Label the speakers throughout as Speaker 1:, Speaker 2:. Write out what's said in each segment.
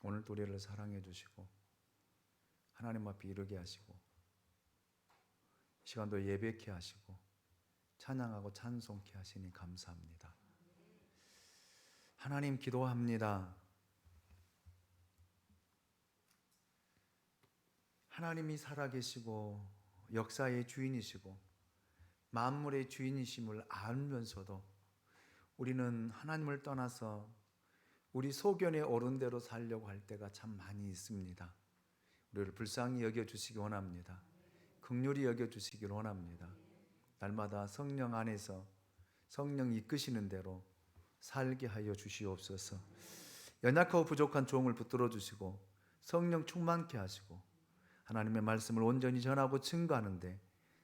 Speaker 1: 오늘도 우리를 사랑해 주시고 하나님 앞에 이르게 하시고 이 시간도 예배케 하시고 찬양하고 찬송케 하시니 감사합니다. 하나님 기도합니다. 하나님이 살아계시고 역사의 주인이시고 만물의 주인이심을 알면서도 우리는 하나님을 떠나서 우리 소견에 오른 대로 살려고 할 때가 참 많이 있습니다. 우리를 불쌍히 여겨주시기 원합니다. 긍휼히 여겨주시기 원합니다. 날마다 성령 안에서 성령 이끄시는 대로 살게 하여 주시옵소서. 연약하고 부족한 종을 붙들어 주시고 성령 충만케 하시고 하나님의 말씀을 온전히 전하고 증거하는데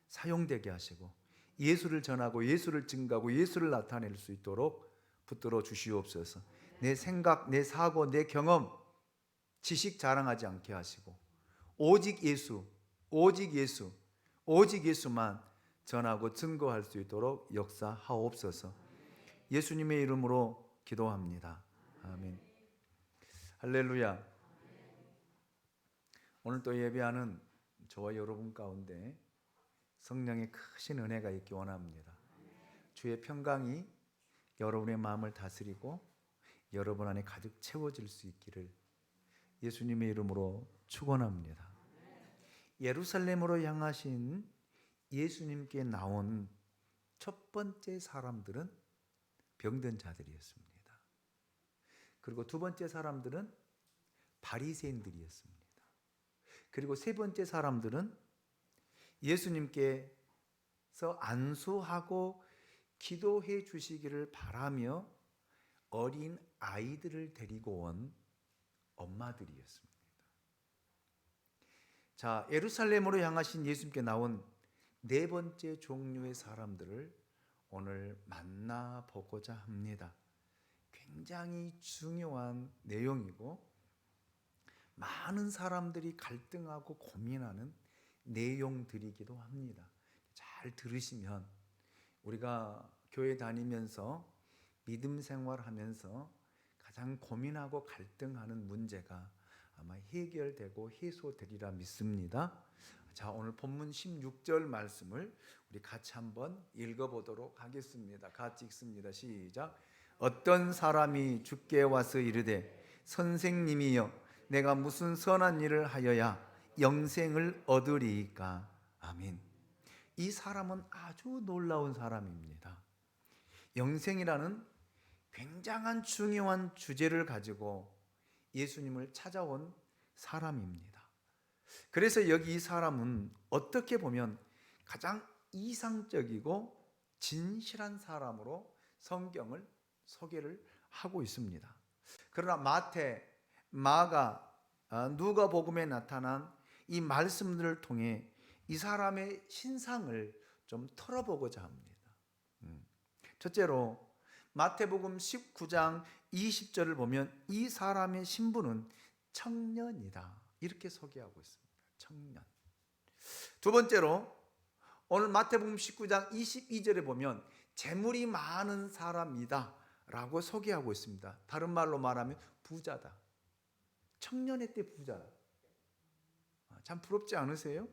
Speaker 1: 사용되게 하시고 예수를 전하고 예수를 증거하고 예수를 나타낼 수 있도록 붙들어 주시옵소서. 내 생각, 내 사고, 내 경험, 지식 자랑하지 않게 하시고 오직 예수, 오직 예수, 오직 예수만 전하고 증거할 수 있도록 역사하옵소서. 예수님의 이름으로 기도합니다. 아멘. 할렐루야. 오늘 또 예배하는 저와 여러분 가운데 성령의 크신 은혜가 있기 원합니다. 주의 평강이 여러분의 마음을 다스리고 여러분 안에 가득 채워질 수 있기를 예수님의 이름으로 축원합니다. 예루살렘으로 향하신 예수님께 나온 첫 번째 사람들은 병든 자들이었습니다. 그리고 두 번째 사람들은 바리새인들이었습니다. 그리고 세 번째 사람들은 예수님께서 안수하고 기도해 주시기를 바라며 어린 아이들을 데리고 온 엄마들이었습니다. 자, 예루살렘으로 향하신 예수님께 나온 네 번째 종류의 사람들을 오늘 만나보고자 합니다. 굉장히 중요한 내용이고 많은 사람들이 갈등하고 고민하는 내용들이기도 합니다. 잘 들으시면 우리가 교회 다니면서 믿음 생활하면서 가장 고민하고 갈등하는 문제가 아마 해결되고 해소되리라 믿습니다. 자, 오늘 본문 16절 말씀을 우리 같이 한번 읽어보도록 하겠습니다. 같이 읽습니다. 시작. 어떤 사람이 주께 와서 이르되 선생님이여 내가 무슨 선한 일을 하여야 영생을 얻으리이까. 아멘. 이 사람은 아주 놀라운 사람입니다. 영생이라는 굉장한 중요한 주제를 가지고 예수님을 찾아온 사람입니다. 그래서 여기 이 사람은 어떻게 보면 가장 이상적이고 진실한 사람으로 성경을 소개를 하고 있습니다. 그러나 마태, 마가, 누가복음에 나타난 이 말씀들을 통해 이 사람의 신상을 좀 털어보고자 합니다. 첫째로 마태복음 19장 20절을 보면 이 사람의 신분은 청년이다 이렇게 소개하고 있습니다. 청년. 두 번째로 오늘 마태복음 19장 22절에 보면 재물이 많은 사람이다 라고 소개하고 있습니다. 다른 말로 말하면 부자다. 청년의 때 부자. 참 부럽지 않으세요?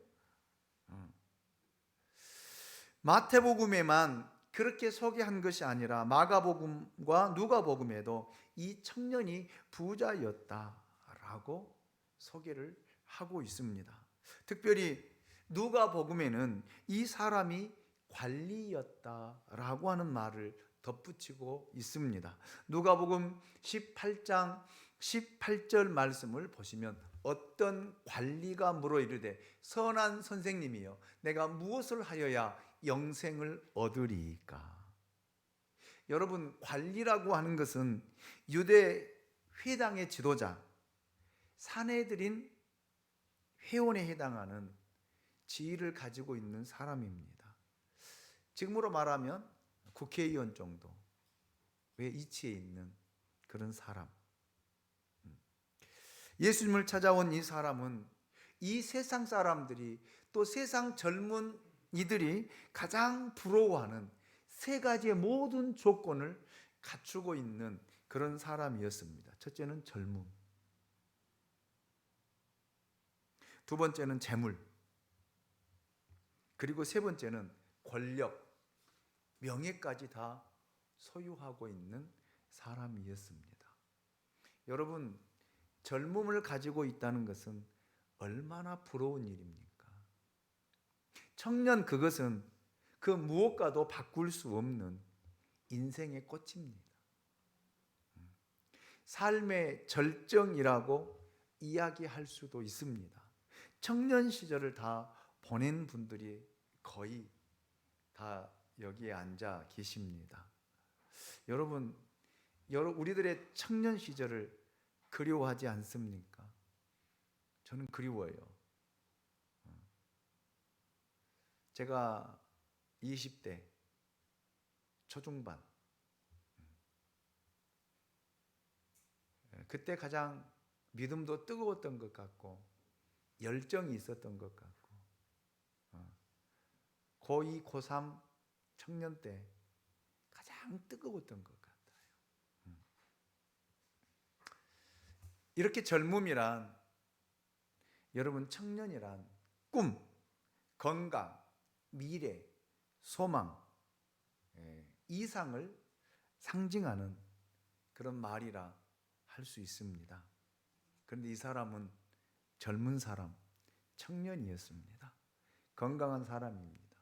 Speaker 1: 마태복음에만 그렇게 소개한 것이 아니라 마가복음과 누가복음에도 이 청년이 부자였다라고 소개를 하고 있습니다. 특별히 누가복음에는 이 사람이 관리였다라고 하는 말을 덧붙이고 있습니다. 누가복음 18장 18절 말씀을 보시면 어떤 관리가 물어 이르되 선한 선생님이여 내가 무엇을 하여야 영생을 얻으리이까. 여러분, 관리라고 하는 것은 유대 회당의 지도자 산헤드린 회원에 해당하는 지위를 가지고 있는 사람입니다. 지금으로 말하면 국회의원 정도의 위치에 있는 그런 사람. 예수님을 찾아온 이 사람은 이 세상 사람들이 또 세상 젊은 이들이 가장 부러워하는 세 가지의 모든 조건을 갖추고 있는 그런 사람이었습니다. 첫째는 젊음. 두 번째는 재물, 그리고 세 번째는 권력, 명예까지 다 소유하고 있는 사람이었습니다. 여러분, 젊음을 가지고 있다는 것은 얼마나 부러운 일입니까? 청년, 그것은 그 무엇과도 바꿀 수 없는 인생의 꽃입니다. 삶의 절정이라고 이야기할 수도 있습니다. 청년 시절을 다 보낸 분들이 거의 다 여기에 앉아 계십니다. 여러분, 우리들의 청년 시절을 그리워하지 않습니까? 저는 그리워요. 제가 20대 초중반, 그때 가장 믿음도 뜨거웠던 것 같고 열정이 있었던 것 같고, 고2, 고3 청년 때 가장 뜨거웠던 것 같아요. 이렇게 젊음이란, 여러분, 청년이란 꿈, 건강, 미래, 소망, 이상을 상징하는 그런 말이라 할 수 있습니다. 그런데 이 사람은 젊은 사람, 청년이었습니다. 건강한 사람입니다.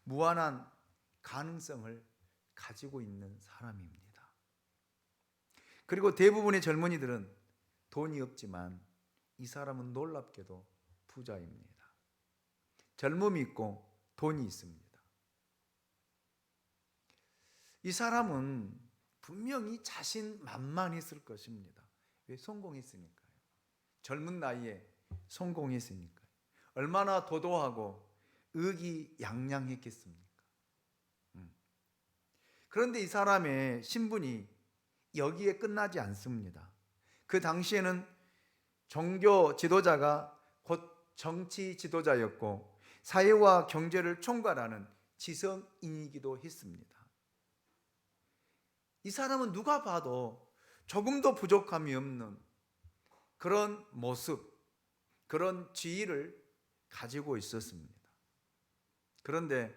Speaker 1: 무한한 가능성을 가지고 있는 사람입니다. 그리고 대부분의 젊은이들은 돈이 없지만 이 사람은 놀랍게도 부자입니다. 젊음이 있고 돈이 있습니다. 이 사람은 분명히 자신만만했을 것입니다. 왜? 성공했으니까요. 젊은 나이에 성공했으니까요. 얼마나 도도하고 의기양양했겠습니까? 그런데 이 사람의 신분이 여기에 끝나지 않습니다. 그 당시에는 종교 지도자가 곧 정치 지도자였고 사회와 경제를 총괄하는 지성인이기도 했습니다. 이 사람은 누가 봐도 조금도 부족함이 없는 그런 모습, 그런 지위를 가지고 있었습니다. 그런데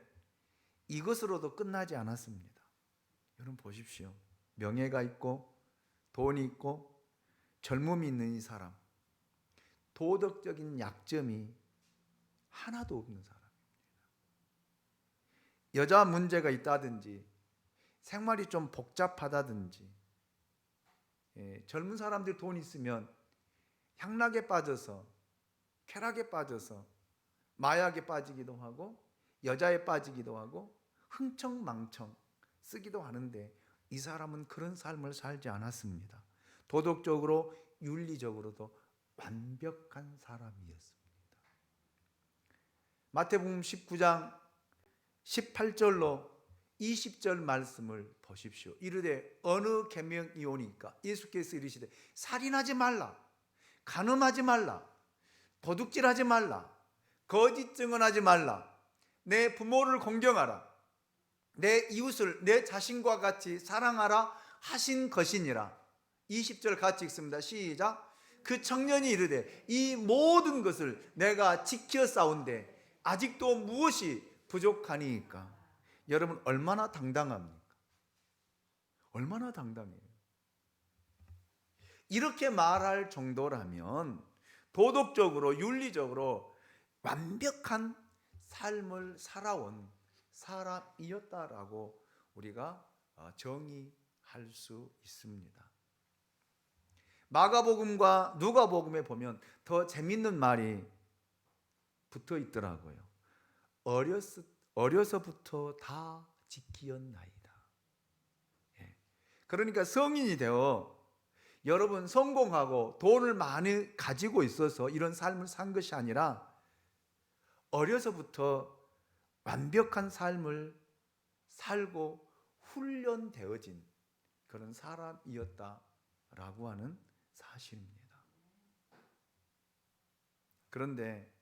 Speaker 1: 이것으로도 끝나지 않았습니다. 여러분 보십시오. 명예가 있고 돈이 있고 젊음이 있는 이 사람, 도덕적인 약점이 하나도 없는 사람입니다. 여자 문제가 있다든지 생활이 좀 복잡하다든지, 젊은 사람들이 돈 있으면 향락에 빠져서, 쾌락에 빠져서 마약에 빠지기도 하고 여자에 빠지기도 하고 흥청망청 쓰기도 하는데 이 사람은 그런 삶을 살지 않았습니다. 도덕적으로 윤리적으로도 완벽한 사람이었습니다. 마태복음 19장 18절로 20절 말씀을 보십시오. 이르되 어느 계명이오니까 예수께서 이르시되 살인하지 말라, 간음하지 말라, 도둑질하지 말라, 거짓 증언하지 말라, 내 부모를 공경하라, 내 이웃을 내 자신과 같이 사랑하라 하신 것이니라. 20절 같이 읽습니다. 시작. 그 청년이 이르되 이 모든 것을 내가 지켜 싸운데 아직도 무엇이 부족하니까. 여러분 얼마나 당당합니까? 얼마나 당당해요. 이렇게 말할 정도라면 도덕적으로 윤리적으로 완벽한 삶을 살아온 사람이었다라고 우리가 정의할 수 있습니다. 마가복음과 누가복음에 보면 더 재밌는 말이 붙어 있더라고요. 어려서부터 다 지키었나이다. 그러니까 성인이 되어 여러분 성공하고 돈을 많이 가지고 있어서 이런 삶을 산 것이 아니라 어려서부터 완벽한 삶을 살고 훈련되어진 그런 사람이었다라고 하는 사실입니다. 그런데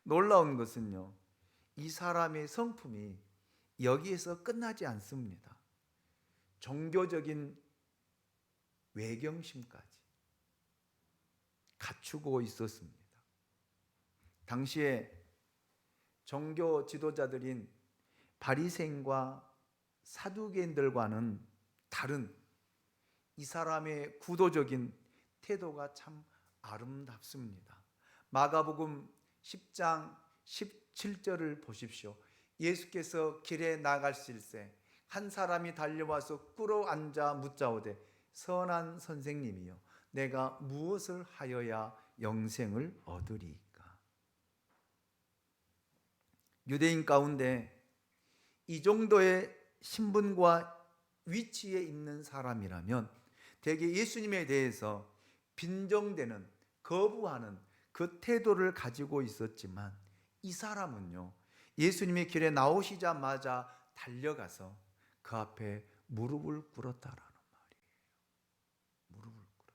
Speaker 1: 놀라운 것은요, 이 사람의 성품이 여기에서 끝나지 않습니다. 종교적인 외경심까지 갖추고 있었습니다. 당시에 종교 지도자들인 바리새인과 사두개인들과는 다른 이 사람의 구도적인 태도가 참 아름답습니다. 마가복음 10장 17절을 보십시오. 예수께서 길에 나가실새 한 사람이 달려와서 꿇어 앉아 묻자오되 선한 선생님이여 내가 무엇을 하여야 영생을 얻으리이까. 유대인 가운데 이 정도의 신분과 위치에 있는 사람이라면 대개 예수님에 대해서 빈정대는, 거부하는 그 태도를 가지고 있었지만 이 사람은요, 예수님의 길에 나오시자마자 달려가서 그 앞에 무릎을 꿇었다라는 말이에요. 무릎을 꿇었다.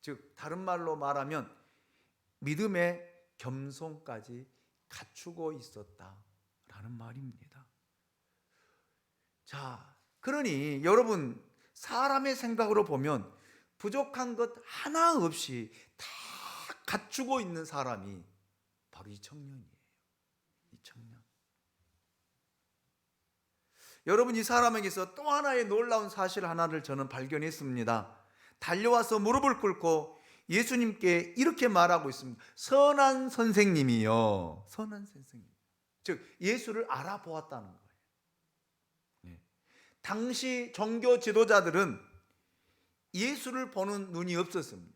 Speaker 1: 즉 다른 말로 말하면 믿음의 겸손까지 갖추고 있었다라는 말입니다. 자, 그러니 여러분, 사람의 생각으로 보면 부족한 것 하나 없이 다 갖추고 있는 사람이 바로 이 청년이에요. 이 청년. 여러분, 이 사람에게서 또 하나의 놀라운 사실 하나를 저는 발견했습니다. 달려와서 무릎을 꿇고 예수님께 이렇게 말하고 있습니다. 선한 선생님이요. 선한 선생님. 즉 예수를 알아보았다는 거예요. 네. 당시 종교 지도자들은 예수를 보는 눈이 없었습니다.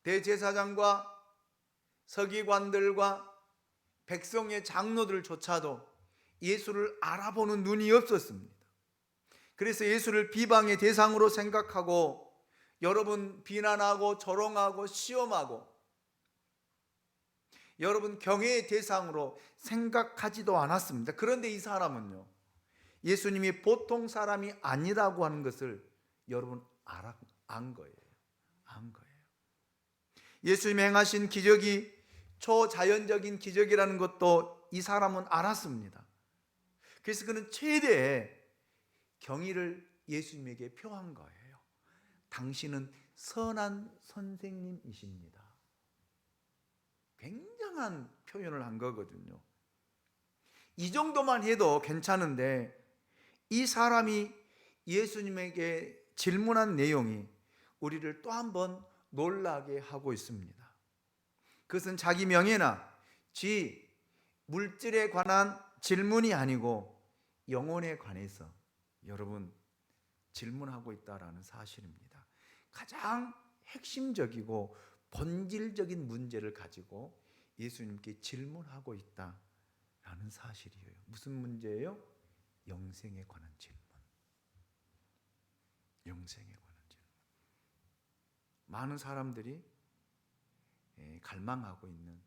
Speaker 1: 대제사장과 서기관들과 백성의 장로들조차도 예수를 알아보는 눈이 없었습니다. 그래서 예수를 비방의 대상으로 생각하고 여러분 비난하고 조롱하고 시험하고 여러분 경외의 대상으로 생각하지도 않았습니다. 그런데 이 사람은요, 예수님이 보통 사람이 아니라고 하는 것을 여러분 안 거예요. 안 거예요. 예수님이 행하신 기적이 초자연적인 기적이라는 것도 이 사람은 알았습니다. 그래서 그는 최대의 경의를 예수님에게 표한 거예요. 당신은 선한 선생님이십니다. 굉장한 표현을 한 거거든요. 이 정도만 해도 괜찮은데 이 사람이 예수님에게 질문한 내용이 우리를 또 한 번 놀라게 하고 있습니다. 그것은 자기 명예나 지, 물질에 관한 질문이 아니고 영혼에 관해서 여러분 질문하고 있다라는 사실입니다. 가장 핵심적이고 본질적인 문제를 가지고 예수님께 질문하고 있다라는 사실이에요. 무슨 문제예요? 영생에 관한 질문. 영생에 관한 질문. 많은 사람들이 갈망하고 있는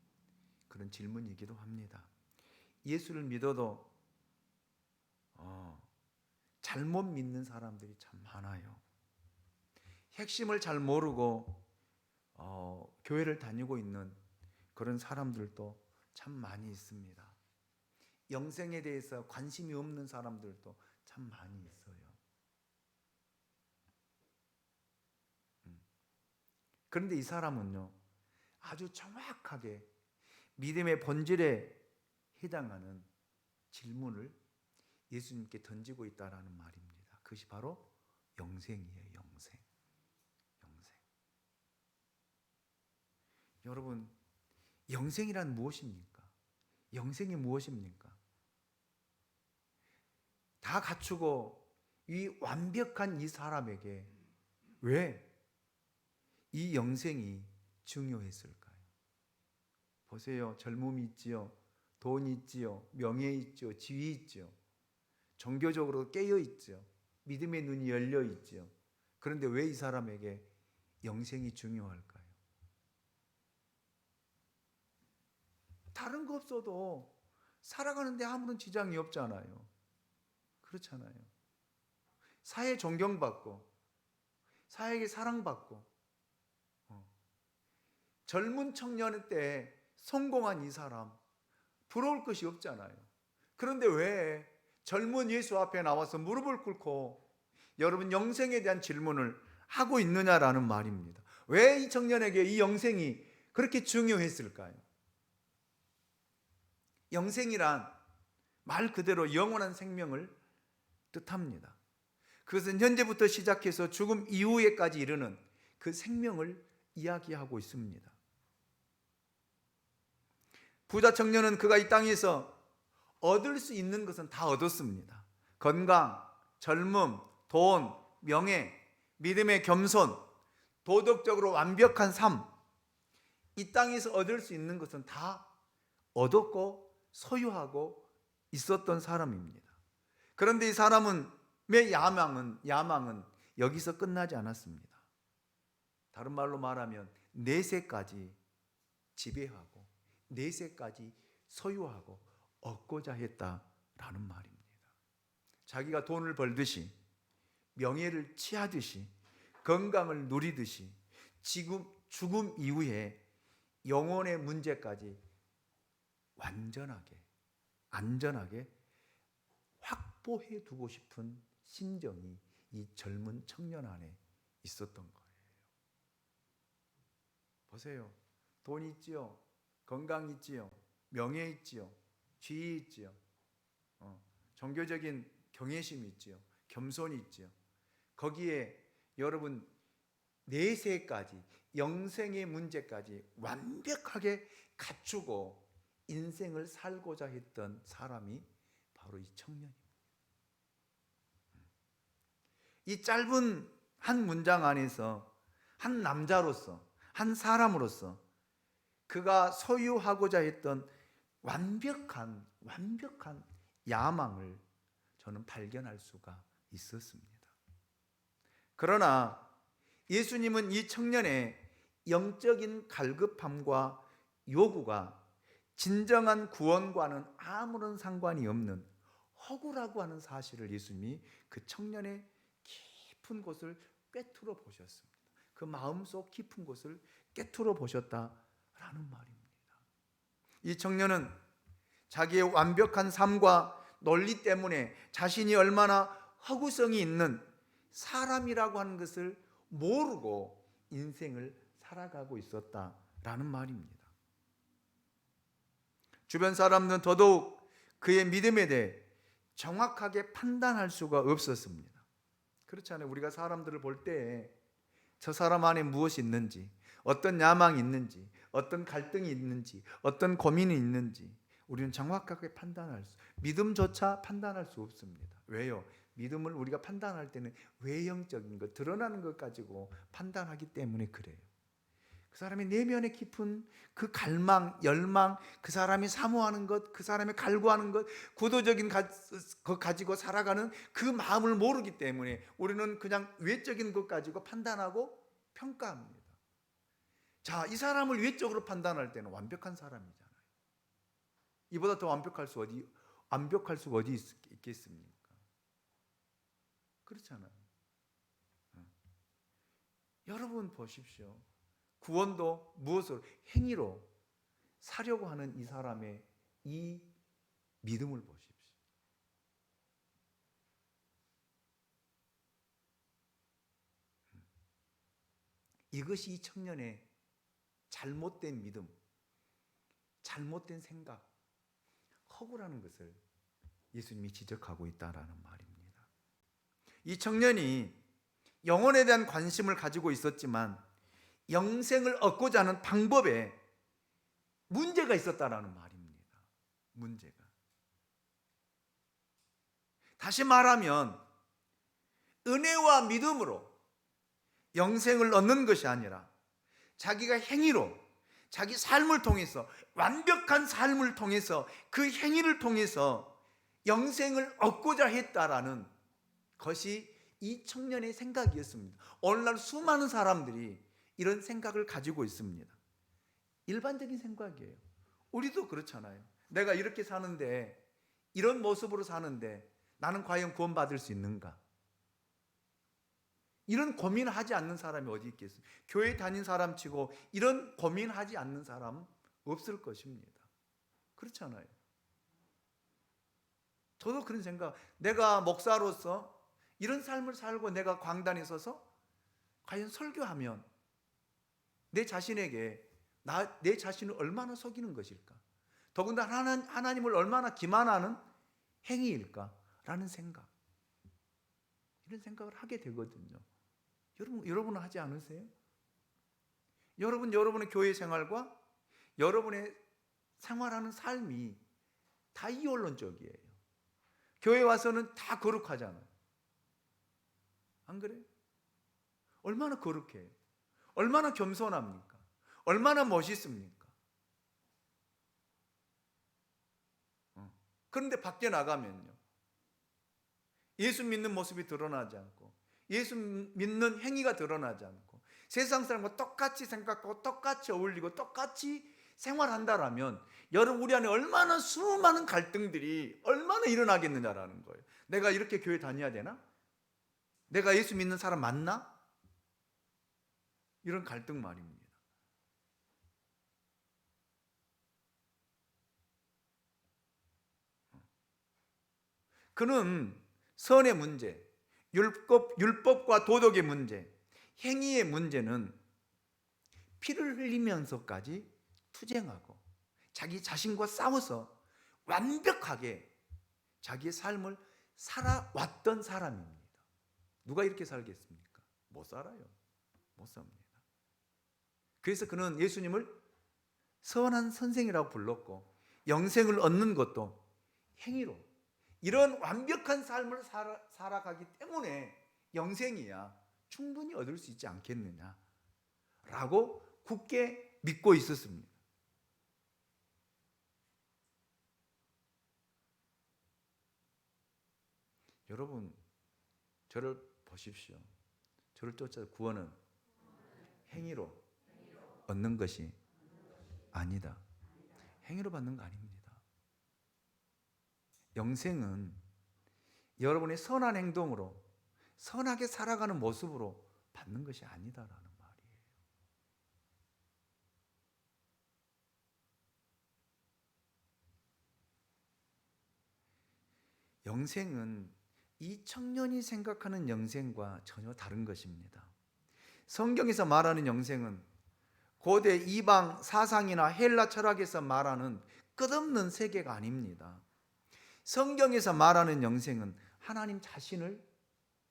Speaker 1: 그런 질문이기도 합니다. 예수를 믿어도 잘못 믿는 사람들이 참 많아요. 핵심을 잘 모르고 교회를 다니고 있는 그런 사람들도 참 많이 있습니다. 영생에 대해서 관심이 없는 사람들도 참 많이 있어요. 그런데 이 사람은요, 아주 정확하게 믿음의 본질에 해당하는 질문을 예수님께 던지고 있다라는 말입니다. 그것이 바로 영생이에요. 영생. 여러분, 영생이란 무엇입니까? 영생이 무엇입니까? 다 갖추고 이 완벽한 이 사람에게 왜 이 영생이 중요했을까요? 보세요. 젊음이 있지요. 돈이 있지요. 명예 있지요. 지위 있지요. 종교적으로 깨어 있지요. 믿음의 눈이 열려 있지요. 그런데 왜 이 사람에게 영생이 중요할까요? 다른 거 없어도 살아가는데 아무런 지장이 없잖아요. 그렇잖아요. 사회 존경받고 사회에게 사랑받고 젊은 청년 때 성공한 이 사람 부러울 것이 없잖아요. 그런데 왜 젊은 예수 앞에 나와서 무릎을 꿇고 여러분 영생에 대한 질문을 하고 있느냐라는 말입니다. 왜 이 청년에게 이 영생이 그렇게 중요했을까요? 영생이란 말 그대로 영원한 생명을 뜻합니다. 그것은 현재부터 시작해서 죽음 이후에까지 이르는 그 생명을 이야기하고 있습니다. 부자 청년은 그가 이 땅에서 얻을 수 있는 것은 다 얻었습니다. 건강, 젊음, 돈, 명예, 믿음의 겸손, 도덕적으로 완벽한 삶, 이 땅에서 얻을 수 있는 것은 다 얻었고 소유하고 있었던 사람입니다. 그런데 이 사람의 야망은 여기서 끝나지 않았습니다. 다른 말로 말하면 내세까지 지배하고 내세까지 소유하고 얻고자 했다라는 말입니다. 자기가 돈을 벌듯이 명예를 취하듯이 건강을 누리듯이 죽음 이후에 영혼의 문제까지 완전하게 안전하게 확보해 두고 싶은 심정이 이 젊은 청년 안에 있었던 거예요. 보세요. 돈 있지요, 건강 있지요, 명예 있지요, 지위 있지요, 종교적인 경외심이 있지요, 겸손이 있지요. 거기에 여러분 내세까지 영생의 문제까지 완벽하게 갖추고 인생을 살고자 했던 사람이 바로 이 청년입니다. 이 짧은 한 문장 안에서 한 남자로서 한 사람으로서 그가 소유하고자 했던 완벽한 야망을 저는 발견할 수가 있었습니다. 그러나 예수님은 이 청년의 영적인 갈급함과 요구가 진정한 구원과는 아무런 상관이 없는 허구라고 하는 사실을 예수님이 그 청년의 깊은 곳을 꿰뚫어 보셨습니다. 그 마음속 깊은 곳을 꿰뚫어 보셨다라는 말입니다. 이 청년은 자기의 완벽한 삶과 논리 때문에 자신이 얼마나 허구성이 있는 사람이라고 하는 것을 모르고 인생을 살아가고 있었다라는 말입니다. 주변 사람들은 더더욱 그의 믿음에 대해 정확하게 판단할 수가 없었습니다. 그렇잖아요. 우리가 사람들을 볼 때 저 사람 안에 무엇이 있는지, 어떤 야망이 있는지, 어떤 갈등이 있는지, 어떤 고민이 있는지 우리는 정확하게 믿음조차 판단할 수 없습니다. 왜요? 믿음을 우리가 판단할 때는 외형적인 것, 드러나는 것 가지고 판단하기 때문에 그래요. 그 사람의 내면에 깊은 그 갈망, 열망, 그 사람이 사모하는 것, 그 사람이 갈구하는 것, 구도적인 것 가지고 살아가는 그 마음을 모르기 때문에 우리는 그냥 외적인 것 가지고 판단하고 평가합니다. 자, 이 사람을 외적으로 판단할 때는 완벽한 사람이잖아요. 이보다 더 완벽할 수가 어디 있겠습니까? 그렇잖아요. 여러분 보십시오. 구원도 무엇으로? 행위로 사려고 하는 이 사람의 이 믿음을 보십시오. 이것이 이 청년의 잘못된 믿음, 잘못된 생각, 허구라는 것을 예수님이 지적하고 있다라는 말입니다. 이 청년이 영혼에 대한 관심을 가지고 있었지만 영생을 얻고자 하는 방법에 문제가 있었다라는 말입니다. 문제가. 다시 말하면 은혜와 믿음으로 영생을 얻는 것이 아니라 자기가 행위로 자기 삶을 통해서 완벽한 삶을 통해서 그 행위를 통해서 영생을 얻고자 했다라는 것이 이 청년의 생각이었습니다. 오늘날 수많은 사람들이 이런 생각을 가지고 있습니다. 일반적인 생각이에요. 우리도 그렇잖아요. 내가 이렇게 사는데, 이런 모습으로 사는데 나는 과연 구원받을 수 있는가? 이런 고민을 하지 않는 사람이 어디 있겠습니까? 교회 다닌 사람 치고 이런 고민하지 않는 사람은 없을 것입니다. 그렇잖아요. 저도 그런 생각, 내가 목사로서 이런 삶을 살고 내가 강단에 서서 과연 설교하면 내 자신에게 내 자신을 얼마나 속이는 것일까? 더군다나 하나님을 얼마나 기만하는 행위일까? 라는 생각, 이런 생각을 하게 되거든요. 여러분은 하지 않으세요? 여러분의 교회 생활과 여러분의 생활하는 삶이 다 이원론적이에요. 교회 와서는 다 거룩하잖아요. 안 그래요? 얼마나 거룩해요? 얼마나 겸손합니까? 얼마나 멋있습니까? 그런데 밖에 나가면요, 예수 믿는 모습이 드러나지 않고 예수 믿는 행위가 드러나지 않고 세상 사람과 똑같이 생각하고 똑같이 어울리고 똑같이 생활한다라면 여러분, 우리 안에 얼마나 수많은 갈등들이 얼마나 일어나겠느냐라는 거예요. 내가 이렇게 교회 다녀야 되나? 내가 예수 믿는 사람 맞나? 이런 갈등 말입니다. 그는 선의 문제, 율법과 도덕의 문제, 행위의 문제는 피를 흘리면서까지 투쟁하고 자기 자신과 싸워서 완벽하게 자기의 삶을 살아왔던 사람입니다. 누가 이렇게 살겠습니까? 못 살아요. 못 삽니다. 그래서 그는 예수님을 선한 선생이라고 불렀고, 영생을 얻는 것도 행위로, 이런 완벽한 삶을 살아가기 때문에 영생이야 충분히 얻을 수 있지 않겠느냐라고 굳게 믿고 있었습니다. 여러분, 저를 보십시오. 저를 쫓아 구원은 행위로 얻는 것이 아니다. 행위로 받는 거 아닙니다. 영생은 여러분의 선한 행동으로, 선하게 살아가는 모습으로 받는 것이 아니다라는 말이에요. 영생은 이 청년이 생각하는 영생과 전혀 다른 것입니다. 성경에서 말하는 영생은 고대 이방 사상이나 헬라 철학에서 말하는 끝없는 세계가 아닙니다. 성경에서 말하는 영생은 하나님 자신을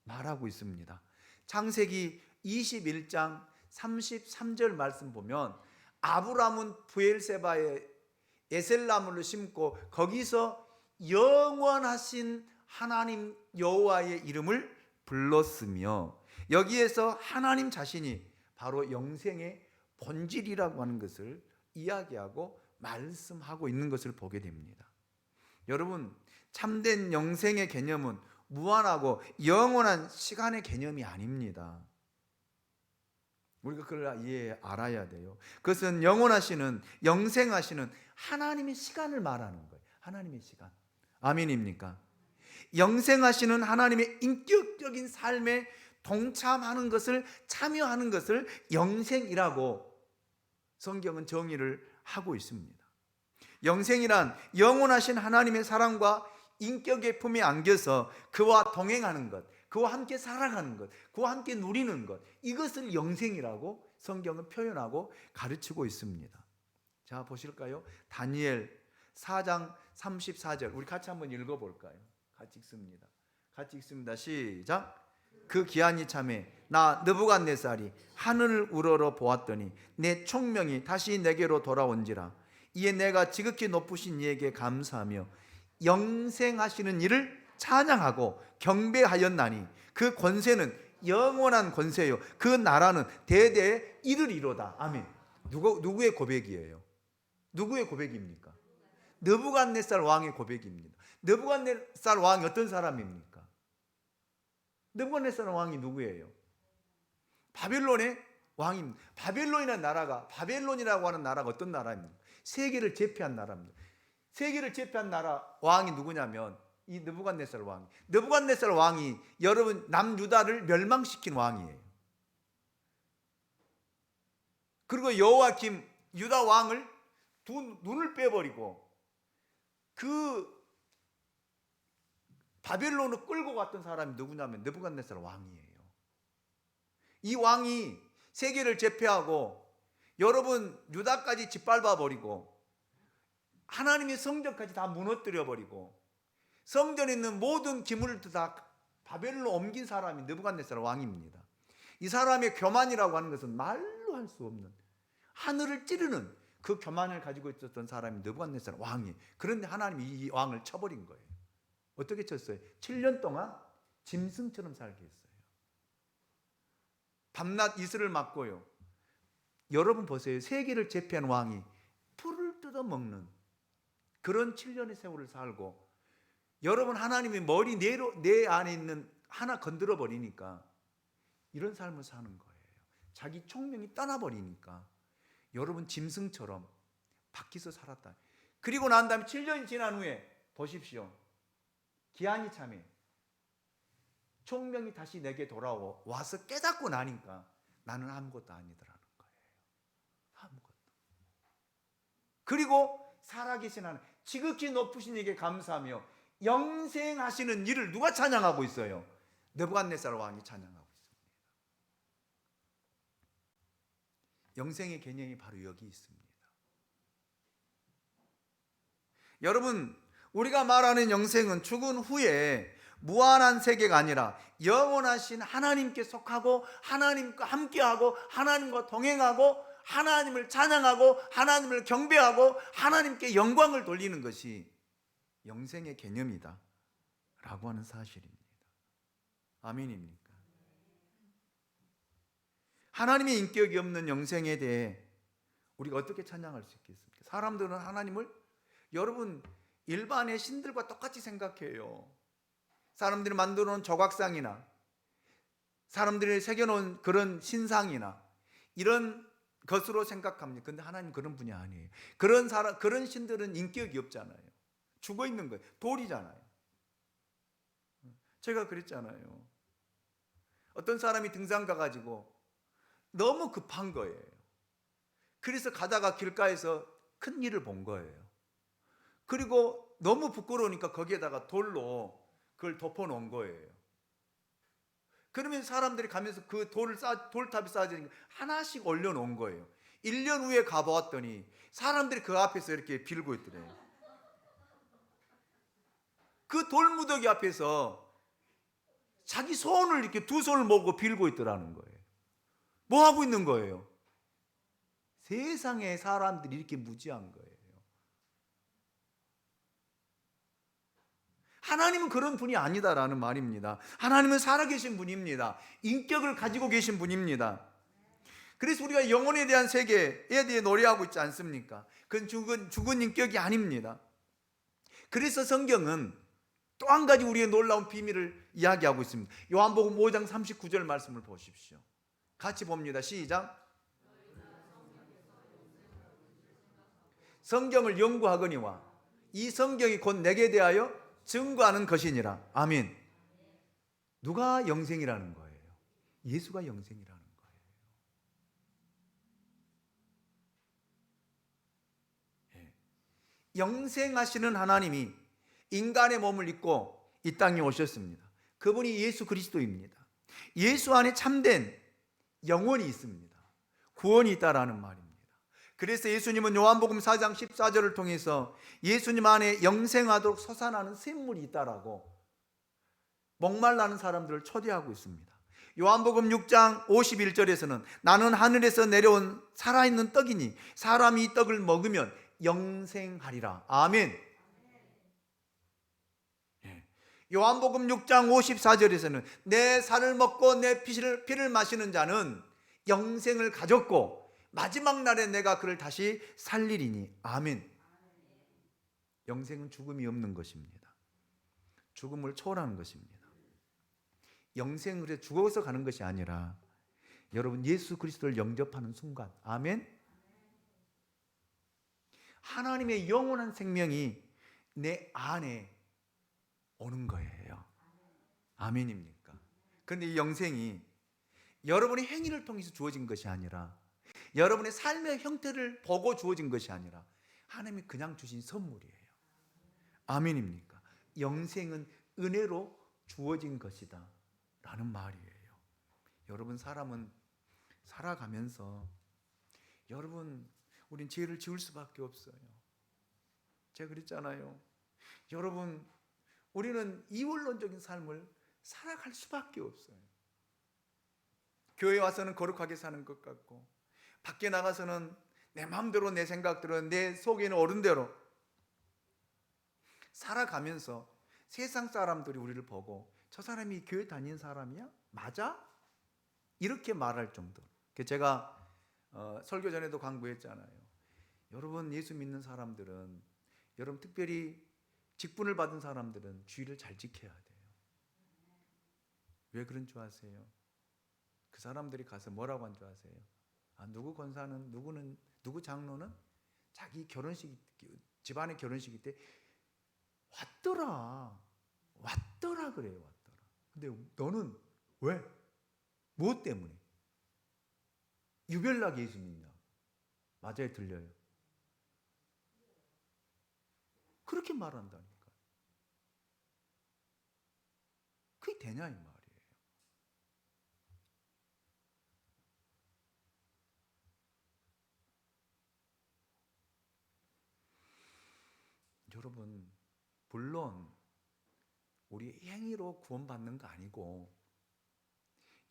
Speaker 1: 말하고 있습니다. 창세기 21장 33절 말씀 보면, 아브라함은 브엘세바에 에셀나무를 심고 거기서 영원하신 하나님 여호와의 이름을 불렀으며, 여기에서 하나님 자신이 바로 영생의 본질이라고 하는 것을 이야기하고 말씀하고 있는 것을 보게 됩니다. 여러분, 참된 영생의 개념은 무한하고 영원한 시간의 개념이 아닙니다. 우리가 그걸 알아야 돼요. 그것은 영원하시는, 영생하시는 하나님의 시간을 말하는 거예요. 하나님의 시간. 아멘입니까? 영생하시는 하나님의 인격적인 삶에 동참하는 것을, 참여하는 것을 영생이라고 성경은 정의를 하고 있습니다. 영생이란 영원하신 하나님의 사랑과 인격의 품에 안겨서 그와 동행하는 것, 그와 함께 살아가는 것, 그와 함께 누리는 것, 이것을 영생이라고 성경은 표현하고 가르치고 있습니다. 자, 보실까요? 다니엘 4장 34절 우리 같이 한번 읽어볼까요? 같이 읽습니다. 같이 읽습니다. 시작. 그 기한이 참에 나 느부갓네살이 하늘을 우러러 보았더니 내 총명이 다시 내게로 돌아온지라. 이에 내가 지극히 높으신 이에게 감사하며 영생하시는 이를 찬양하고 경배하였나니 그 권세는 영원한 권세요 그 나라는 대대에 이르리로다. 아멘. 누구의 고백이에요? 누구의 고백입니까? 느부갓네살 왕의 고백입니다. 느부갓네살 왕이 어떤 사람입니까? 느부갓네살 왕이 누구예요? 바벨론의 왕입니다. 바벨론이라는 나라가, 바벨론이라고 하는 나라가 어떤 나라입니까? 세계를 제패한 나라입니다. 세계를 제패한 나라 왕이 누구냐면 이 느부갓네살 왕이. 느부갓네살 왕이 여러분 남유다를 멸망시킨 왕이에요. 그리고 여호와김 유다 왕을 눈을 빼버리고 그 바벨론으로 끌고 갔던 사람이 누구냐면 느부갓네살 왕이에요. 이 왕이 세계를 제패하고 여러분 유다까지 짓밟아 버리고 하나님의 성전까지 다 무너뜨려 버리고 성전에 있는 모든 기물을 다 바벨론으로 옮긴 사람이 느부갓네살 왕입니다. 이 사람의 교만이라고 하는 것은 말로 할 수 없는, 하늘을 찌르는 그 교만을 가지고 있었던 사람이 느부갓네살 왕이. 그런데 하나님이 이 왕을 쳐버린 거예요. 어떻게 쳤어요? 7년 동안 짐승처럼 살게 했어요. 밤낮 이슬을 맞고요. 여러분 보세요. 세계를 제패한 왕이 풀을 뜯어먹는 그런 7년의 세월을 살고, 여러분 하나님이 머리 내 안에 있는 하나 건드려 버리니까 이런 삶을 사는 거예요. 자기 총명이 떠나버리니까 여러분 짐승처럼 밖에서 살았다. 그리고 난 다음에 7년이 지난 후에 보십시오. 기한이 참에 총명이 다시 내게 돌아와서 깨닫고 나니까 나는 아무것도 아니더라는 거예요. 아무것도. 그리고 살아계신 하나님, 지극히 높으신 이에게 감사하며 영생하시는 이를 누가 찬양하고 있어요? 느부갓네살 왕이 찬양하고 있습니다. 영생의 개념이 바로 여기 있습니다. 여러분, 우리가 말하는 영생은 죽은 후에 무한한 세계가 아니라 영원하신 하나님께 속하고 하나님과 함께하고 하나님과 동행하고 하나님을 찬양하고 하나님을 경배하고 하나님께 영광을 돌리는 것이 영생의 개념이다 라고 하는 사실입니다. 아멘입니까? 하나님의 인격이 없는 영생에 대해 우리가 어떻게 찬양할 수 있겠습니까? 사람들은 하나님을, 여러분, 일반의 신들과 똑같이 생각해요. 사람들이 만들어 놓은 조각상이나 사람들이 새겨놓은 그런 신상이나 이런 것으로 생각합니다. 그런데 하나님 그런 분이 아니에요. 그런 신들은 인격이 없잖아요. 죽어 있는 거예요. 돌이잖아요. 제가 그랬잖아요. 어떤 사람이 등산 가가지고 너무 급한 거예요. 그래서 가다가 길가에서 큰 일을 본 거예요. 그리고 너무 부끄러우니까 거기에다가 돌로 그걸 덮어놓은 거예요. 그러면 사람들이 가면서 그 돌탑이 쌓아지니까 하나씩 올려놓은 거예요. 1년 후에 가보았더니 사람들이 그 앞에서 이렇게 빌고 있더래요. 그 돌무더기 앞에서 자기 손을 이렇게 두 손을 모으고 빌고 있더라는 거예요. 뭐 하고 있는 거예요? 세상에 사람들이 이렇게 무지한 거예요. 하나님은 그런 분이 아니다라는 말입니다. 하나님은 살아계신 분입니다. 인격을 가지고 계신 분입니다. 그래서 우리가 영혼에 대한 세계에 대해 노래하고 있지 않습니까? 그건 죽은 인격이 아닙니다. 그래서 성경은 또 한 가지 우리의 놀라운 비밀을 이야기하고 있습니다. 요한복음 5장 39절 말씀을 보십시오. 같이 봅니다. 시작. 성경을 연구하거니와 이 성경이 곧 내게 대하여 증거하는 것이니라. 아멘. 누가 영생이라는 거예요? 예수가 영생이라는 거예요. 예. 영생하시는 하나님이 인간의 몸을 입고 이 땅에 오셨습니다. 그분이 예수 그리스도입니다. 예수 안에 참된 영혼이 있습니다. 구원이 있다라는 말입니다. 그래서 예수님은 요한복음 4장 14절을 통해서 예수님 안에 영생하도록 솟아나는 샘물이 있다라고 목말라는 사람들을 초대하고 있습니다. 요한복음 6장 51절에서는 나는 하늘에서 내려온 살아있는 떡이니 사람이 이 떡을 먹으면 영생하리라. 아멘. 요한복음 6장 54절에서는 내 살을 먹고 내 피를 마시는 자는 영생을 가졌고 마지막 날에 내가 그를 다시 살리리니. 아멘. 영생은 죽음이 없는 것입니다. 죽음을 초월하는 것입니다. 영생을 죽어서 가는 것이 아니라 여러분 예수 그리스도를 영접하는 순간. 아멘. 하나님의 영원한 생명이 내 안에 오는 거예요. 아멘입니까? 그런데 이 영생이 여러분의 행위를 통해서 주어진 것이 아니라 여러분의 삶의 형태를 보고 주어진 것이 아니라 하나님이 그냥 주신 선물이에요. 아멘입니까? 영생은 은혜로 주어진 것이다 라는 말이에요. 여러분, 사람은 살아가면서 여러분, 우린 죄를 지을 수밖에 없어요. 제가 그랬잖아요. 여러분, 우리는 이원론적인 삶을 살아갈 수밖에 없어요. 교회 와서는 거룩하게 사는 것 같고, 밖에 나가서는 내 마음대로, 내 생각대로, 내 속에 있는 어른대로 살아가면서 세상 사람들이 우리를 보고 저 사람이 교회 다니는 사람이야? 맞아? 이렇게 말할 정도로. 제가 설교 전에도 강구했잖아요. 여러분, 예수 믿는 사람들은, 여러분 특별히 직분을 받은 사람들은 주의를 잘 지켜야 돼요. 왜 그런 줄 아세요? 그 사람들이 가서 뭐라고 한 줄 아세요? 누구 권사는, 누구 장로는 자기 결혼식, 집안의 결혼식일 때 왔더라 그래요. 왔더라. 근데 너는 왜? 무엇 때문에? 유별나게 예수 믿냐? 맞아요, 들려요? 그렇게 말한다니까. 그게 되냐 이 말이에요. 여러분, 물론 우리 행위로 구원받는 거 아니고,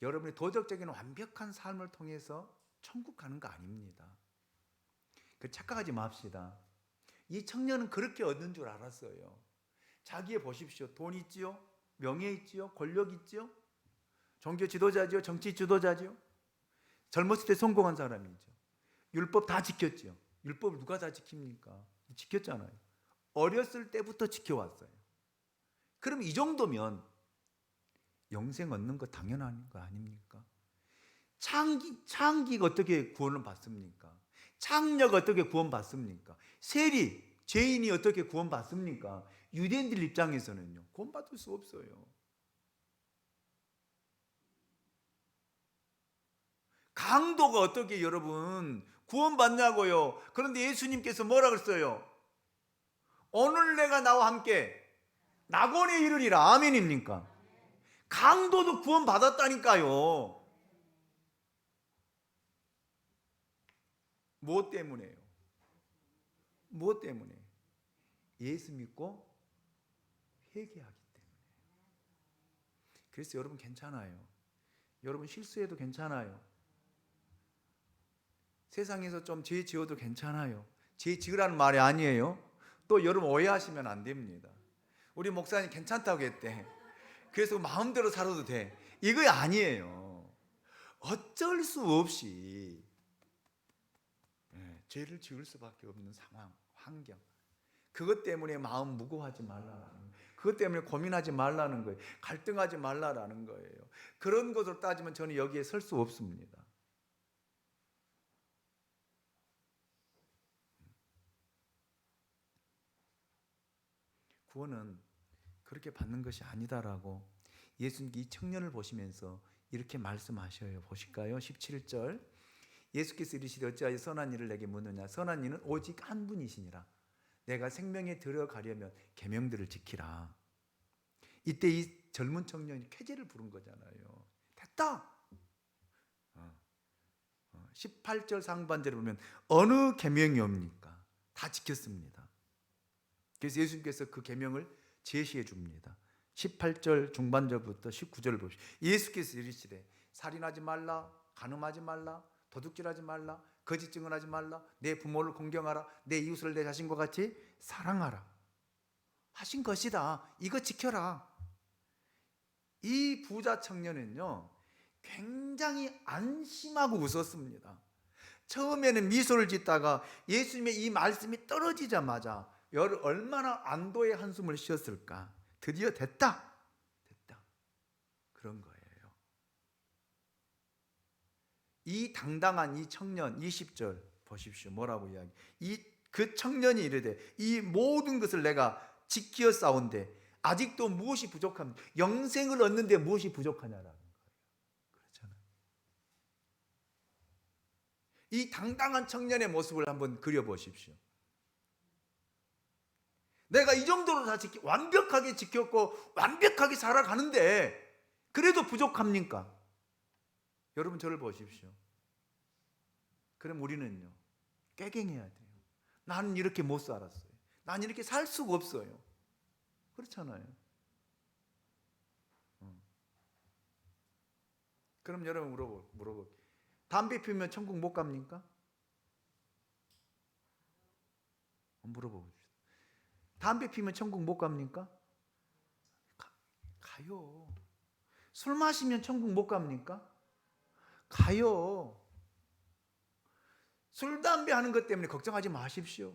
Speaker 1: 여러분의 도덕적인 완벽한 삶을 통해서 천국 가는 거 아닙니다. 착각하지 맙시다. 이 청년은 그렇게 얻는 줄 알았어요. 자기의 보십시오. 돈 있지요? 명예 있지요? 권력 있지요? 종교 지도자지요? 정치 지도자지요? 젊었을 때 성공한 사람이죠. 율법 다 지켰지요. 율법을 누가 다 지킵니까? 지켰잖아요. 어렸을 때부터 지켜왔어요. 그럼 이 정도면 영생 얻는 거 당연한 거 아닙니까? 창기가 어떻게 구원을 받습니까? 창녀가 어떻게 구원받습니까? 세리, 죄인이 어떻게 구원받습니까? 유대인들 입장에서는요, 구원받을 수 없어요. 강도가 어떻게 여러분 구원받냐고요? 그런데 예수님께서 뭐라 그랬어요? 오늘 내가 나와 함께 낙원에 이르리라. 아멘입니까? 강도도 구원받았다니까요. 무엇 때문에요? 무엇 때문에? 예수 믿고 회개하기 때문에. 그래서 여러분 괜찮아요. 여러분 실수해도 괜찮아요. 세상에서 좀 죄 지어도 괜찮아요. 죄 지으라는 말이 아니에요. 또 여러분 오해하시면 안 됩니다. 우리 목사님 괜찮다고 했대. 그래서 마음대로 살아도 돼. 이거 아니에요. 어쩔 수 없이 죄를 지을 수밖에 없는 상황, 환경. 그것 때문에 마음 무거워하지 말라는 거예요. 그것 때문에 고민하지 말라는 거예요. 갈등하지 말라는 거예요. 그런 것으로 따지면 저는 여기에 설 수 없습니다. 구원은 그렇게 받는 것이 아니다라고 예수님께 이 청년을 보시면서 이렇게 말씀하셔요. 보실까요? 17절. 예수께서 이르시되 어찌하여 선한 일을 내게 묻느냐? 선한 이는 오직 한 분이시니라. 내가 생명에 들어가려면 계명들을 지키라. 이때 이 젊은 청년이 쾌재를 부른 거잖아요. 됐다. 18절 상반절에 보면 어느 계명이 옵니까? 다 지켰습니다. 그래서 예수님께서 그 계명을 제시해 줍니다. 18절 중반절부터 19절을 보십시오. 예수께서 이르시되 살인하지 말라, 간음하지 말라, 도둑질하지 말라, 거짓 증언하지 말라, 내 부모를 공경하라, 내 이웃을 내 자신과 같이 사랑하라 하신 것이다. 이거 지켜라. 이 부자 청년은요 굉장히 안심하고 웃었습니다. 처음에는 미소를 짓다가 예수님의 이 말씀이 떨어지자마자 얼마나 안도의 한숨을 쉬었을까. 드디어 됐다 그런 거예요. 이 당당한 이 청년 20절 보십시오. 뭐라고 이야기? 그 청년이 이르되 이 모든 것을 내가 지키어 싸운데 아직도 무엇이 부족합니까? 영생을 얻는데 무엇이 부족하냐라는 거예요. 그렇잖아요. 이 당당한 청년의 모습을 한번 그려보십시오. 내가 이 정도로 다 완벽하게 지켰고 완벽하게 살아가는데 그래도 부족합니까? 여러분 저를 보십시오. 그럼 우리는요, 꾀갱해야 돼요. 나는 이렇게 못 살았어요. 나는 이렇게 살 수가 없어요. 그렇잖아요. 그럼 여러분 물어볼게요. 담배 피우면 천국 못 갑니까? 물어봅시다. 담배 피우면 천국 못 갑니까? 가요. 술 마시면 천국 못 갑니까? 가요. 술, 담배 하는 것 때문에 걱정하지 마십시오.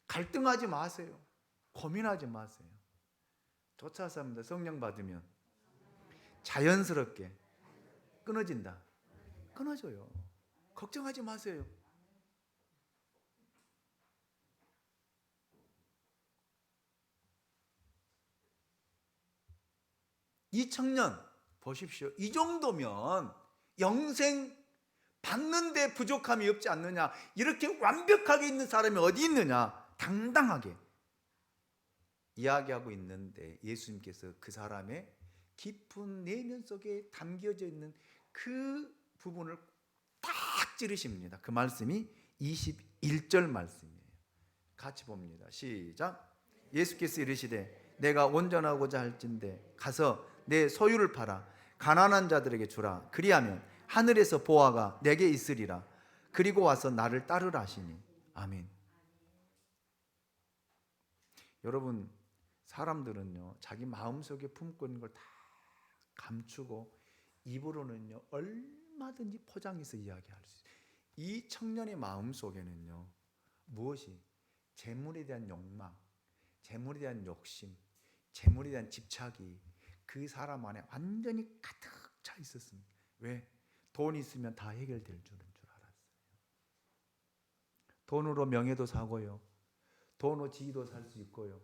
Speaker 1: 갈등하지 마세요. 고민하지 마세요. 쫓아서 합니다. 성령 받으면 자연스럽게 끊어진다. 끊어져요. 걱정하지 마세요. 이 청년 보십시오. 이 정도면 영생 받는데 부족함이 없지 않느냐. 이렇게 완벽하게 있는 사람이 어디 있느냐. 당당하게 이야기하고 있는데 예수님께서 그 사람의 깊은 내면 속에 담겨져 있는 그 부분을 딱 찌르십니다. 그 말씀이 21절 말씀이에요. 같이 봅니다. 시작. 예수께서 이르시되 내가 온전하고자 할진대 가서 내 소유를 팔아 가난한 자들에게 주라. 그리하면 하늘에서 보화가 내게 있으리라. 그리고 와서 나를 따르라 하시니. 아멘. 여러분, 사람들은요 자기 마음속에 품고 있는 걸 다 감추고 입으로는요 얼마든지 포장해서 이야기할 수 있어요. 이 청년의 마음속에는요 무엇이? 재물에 대한 욕망, 재물에 대한 욕심, 재물에 대한 집착이 그 사람 안에 완전히 가득 차 있었습니다. 왜? 돈 있으면 다 해결될 줄은 줄 알았어요. 돈으로 명예도 사고요, 돈으로 지위도 살 수 있고요,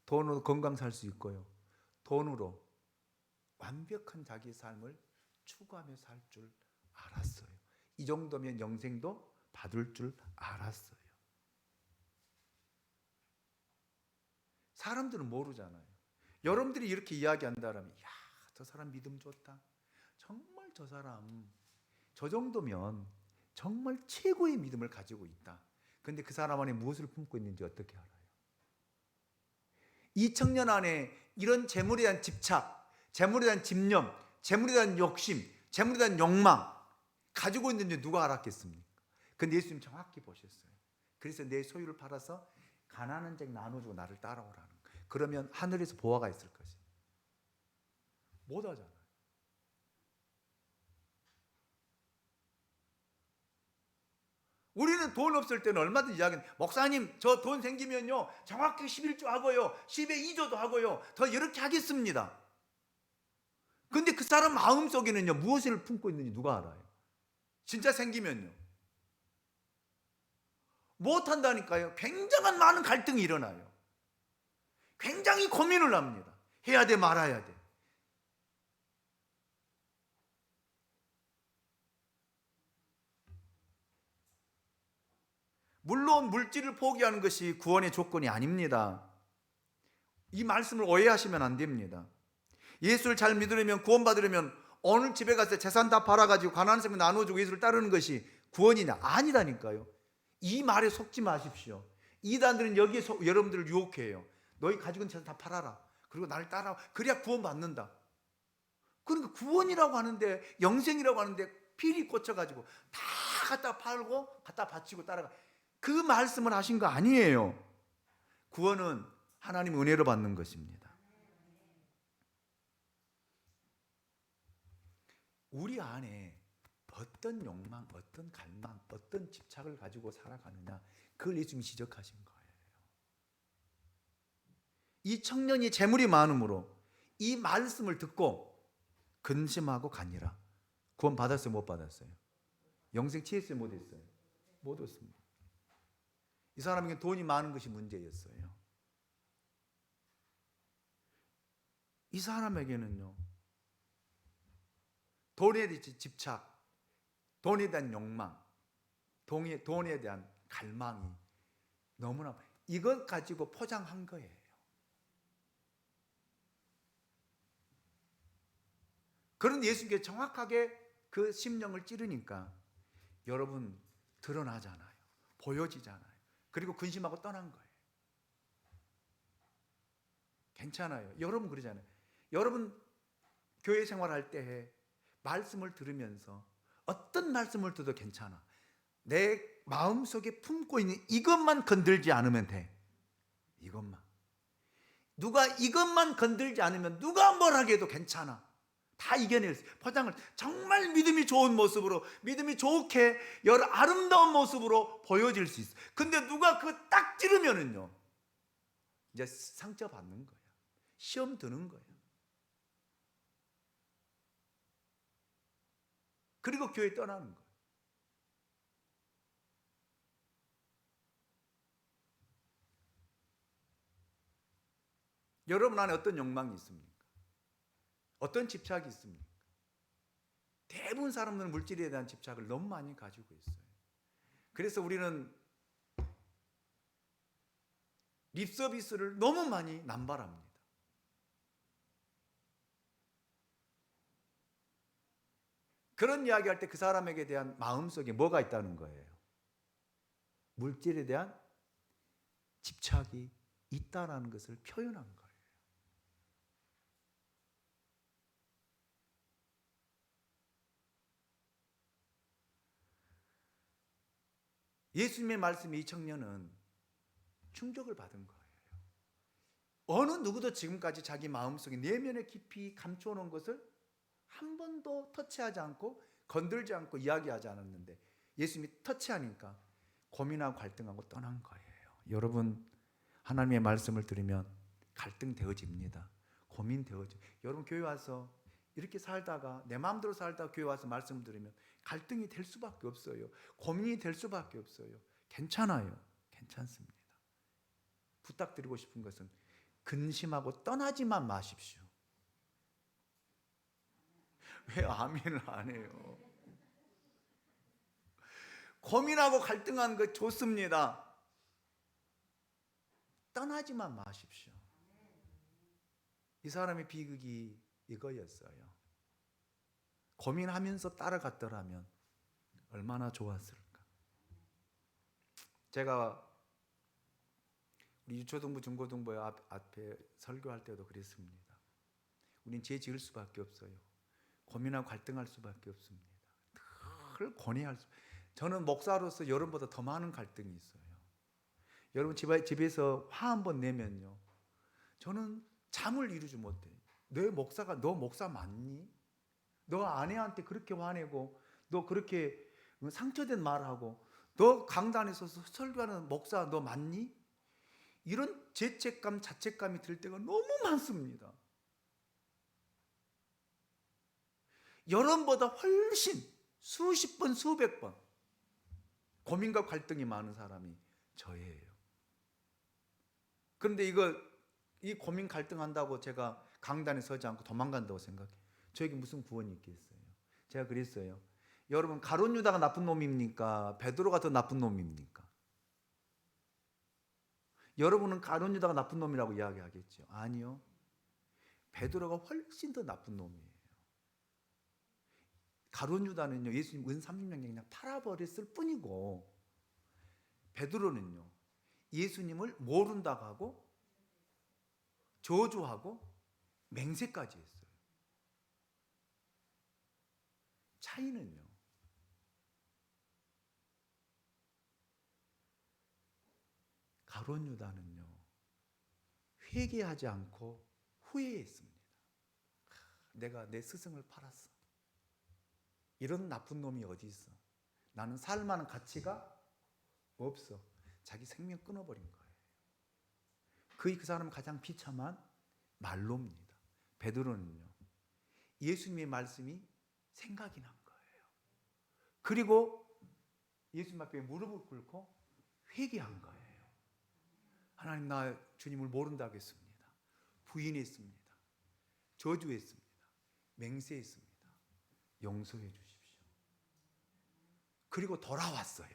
Speaker 1: 돈으로 건강 살 수 있고요, 돈으로 완벽한 자기 삶을 추구하며 살 줄 알았어요. 이 정도면 영생도 받을 줄 알았어요. 사람들은 모르잖아요. 여러분들이 이렇게 이야기한다면 야, 저 사람 믿음 좋다. 정말 저 사람 저 정도면 정말 최고의 믿음을 가지고 있다. 그런데 그 사람 안에 무엇을 품고 있는지 어떻게 알아요? 이 청년 안에 이런 재물에 대한 집착, 재물에 대한 집념, 재물에 대한 욕심, 재물에 대한 욕망 가지고 있는지 누가 알았겠습니까? 근데 예수님 정확히 보셨어요. 그래서 내 소유를 팔아서 가난한 자에게 나눠주고 나를 따라오라는 거예요. 그러면 하늘에서 보화가 있을 것이에요. 못 하잖아요. 우리는 돈 없을 때는 얼마든지 이야기해요. 목사님 저 돈 생기면요 정확히 11조 하고요 10의 2조도 하고요 더 이렇게 하겠습니다. 근데 그 사람 마음속에는요 무엇을 품고 있는지 누가 알아요? 진짜 생기면요 못한다니까요. 굉장한 많은 갈등이 일어나요. 굉장히 고민을 합니다. 해야 돼 말아야 돼. 물론 물질을 포기하는 것이 구원의 조건이 아닙니다. 이 말씀을 오해하시면 안 됩니다. 예수를 잘 믿으려면, 구원받으려면 어느 집에 가서 재산 다 팔아가지고 가난한 사람에 나눠주고 예수를 따르는 것이 구원이냐? 아니라니까요. 이 말에 속지 마십시오. 이단들은 여기에 여러분들을 유혹해요. 너희 가지고 있는 재산 다 팔아라. 그리고 나를 따라와. 그래야 구원받는다. 그러니까 구원이라고 하는데, 영생이라고 하는데 필이 꽂혀가지고 다 갖다 팔고 갖다 바치고 따라가. 그 말씀을 하신 거 아니에요. 구원은 하나님 은혜로 받는 것입니다. 우리 안에 어떤 욕망, 어떤 갈망, 어떤 집착을 가지고 살아가느냐, 그걸 예수님이 지적하신 거예요. 이 청년이 재물이 많으므로 이 말씀을 듣고 근심하고 가니라. 구원 받았어요, 못 받았어요? 영생 취했어요, 못 했어요? 못 했습니다. 이 사람에게 돈이 많은 것이 문제였어요. 이 사람에게는요, 돈에 대한 집착, 돈에 대한 욕망, 돈에 대한 갈망이 너무나 이것 가지고 포장한 거예요. 그런데 예수님께서 정확하게 그 심령을 찌르니까 여러분 드러나잖아요. 보여지잖아요. 그리고 근심하고 떠난 거예요. 괜찮아요. 여러분 그러잖아요. 여러분 교회 생활할 때 말씀을 들으면서 어떤 말씀을 들어도 괜찮아. 내 마음속에 품고 있는 이것만 건들지 않으면 돼. 이것만. 누가 이것만 건들지 않으면 누가 뭘 하게도 괜찮아. 다 이겨낼 수 있어요. 포장을 정말 믿음이 좋은 모습으로, 믿음이 좋게 여러 아름다운 모습으로 보여질 수 있어요. 근데 누가 그거 딱 찌르면은요, 이제 상처 받는 거야. 시험 드는 거야. 그리고 교회 떠나는 거야. 여러분 안에 어떤 욕망이 있습니까? 어떤 집착이 있습니까? 대부분 사람들은 물질에 대한 집착을 너무 많이 가지고 있어요. 그래서 우리는 립서비스를 너무 많이 남발합니다. 그런 이야기할 때 그 사람에게 대한 마음속에 뭐가 있다는 거예요? 물질에 대한 집착이 있다는 것을 표현한 거예요. 예수님의 말씀에 이 청년은 충격을 받은 거예요. 어느 누구도 지금까지 자기 마음속에 내면에 깊이 감추어놓은 것을 한 번도 터치하지 않고 건들지 않고 이야기하지 않았는데 예수님이 터치하니까 고민하고 갈등하고 떠난 거예요. 여러분 하나님의 말씀을 들으면 갈등되어집니다. 고민되어져. 여러분 교회 와서 이렇게 살다가 내 마음대로 살다가 교회 와서 말씀을 들으면 갈등이 될 수밖에 없어요. 고민이 될 수밖에 없어요. 괜찮아요. 괜찮습니다. 부탁드리고 싶은 것은 근심하고 떠나지만 마십시오. 왜 아멘을 안 해요? 고민하고 갈등하는 거 좋습니다. 떠나지만 마십시오. 이 사람의 비극이 이거였어요. 고민하면서 따라갔더라면 얼마나 좋았을까. 제가 우리 유초등부 중고등부 앞에 설교할 때도 그랬습니다. 우린 죄 지을 수밖에 없어요. 고민하고 갈등할 수밖에 없습니다. 늘 고뇌할 수. 저는 목사로서 여러분보다 더 많은 갈등이 있어요. 여러분 집에서 화 한번 내면요, 저는 잠을 이루지 못해요. 너 목사 맞니? 너 아내한테 그렇게 화내고 너 그렇게 상처된 말하고 너 강단에서 설교하는 목사 너 맞니? 이런 죄책감, 자책감이 들 때가 너무 많습니다. 여러분보다 훨씬 수십 번, 수백 번 고민과 갈등이 많은 사람이 저예요. 그런데 이 고민 갈등한다고 제가 강단에 서지 않고 도망간다고 생각해요. 저에게 무슨 구원이 있겠어요? 제가 그랬어요. 여러분 가룟 유다가 나쁜 놈입니까? 베드로가 더 나쁜 놈입니까? 여러분은 가룟 유다가 나쁜 놈이라고 이야기하겠죠. 아니요. 베드로가 훨씬 더 나쁜 놈이에요. 가룟 유다는요, 예수님 은 30년 그냥 팔아버렸을 뿐이고, 베드로는요, 예수님을 모른다고 하고 저주하고 맹세까지 했어요. 차이는요, 가룟 유다는요 회개하지 않고 후회했습니다. 내가 내 스승을 팔았어. 이런 나쁜 놈이 어디 있어? 나는 살 만한 가치가 없어. 자기 생명 끊어버린 거예요. 그 사람은 가장 비참한 말로입니다. 베드로는요, 예수님의 말씀이 생각이 난 거예요. 그리고 예수님 앞에 무릎을 꿇고 회개한 거예요. 하나님, 나 주님을 모른다고 했습니다. 부인했습니다. 저주했습니다. 맹세했습니다. 용서해 주십시오. 그리고 돌아왔어요.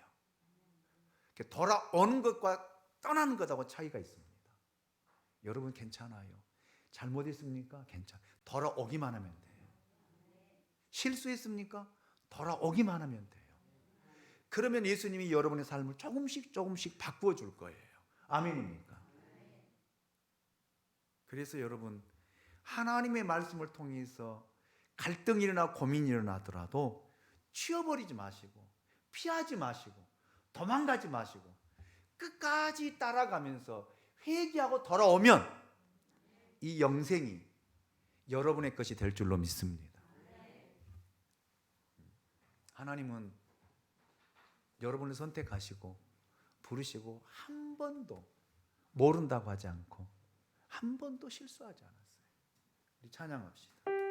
Speaker 1: 돌아오는 것과 떠나는 것하고 차이가 있습니다. 여러분 괜찮아요. 잘못했습니까? 괜찮아요. 돌아오기만 하면 돼요. 실수했습니까? 돌아오기만 하면 돼요. 그러면 예수님이 여러분의 삶을 조금씩 조금씩 바꾸어 줄 거예요. 아멘입니까? 그래서 여러분, 하나님의 말씀을 통해서 갈등이 일어나 고민이 일어나더라도 치워버리지 마시고 피하지 마시고 도망가지 마시고 끝까지 따라가면서 회개하고 돌아오면 이 영생이 여러분의 것이 될 줄로 믿습니다. 하나님은 여러분을 선택하시고 부르시고 한 번도 모른다고 하지 않고 한 번도 실수하지 않았어요. 우리 찬양합시다.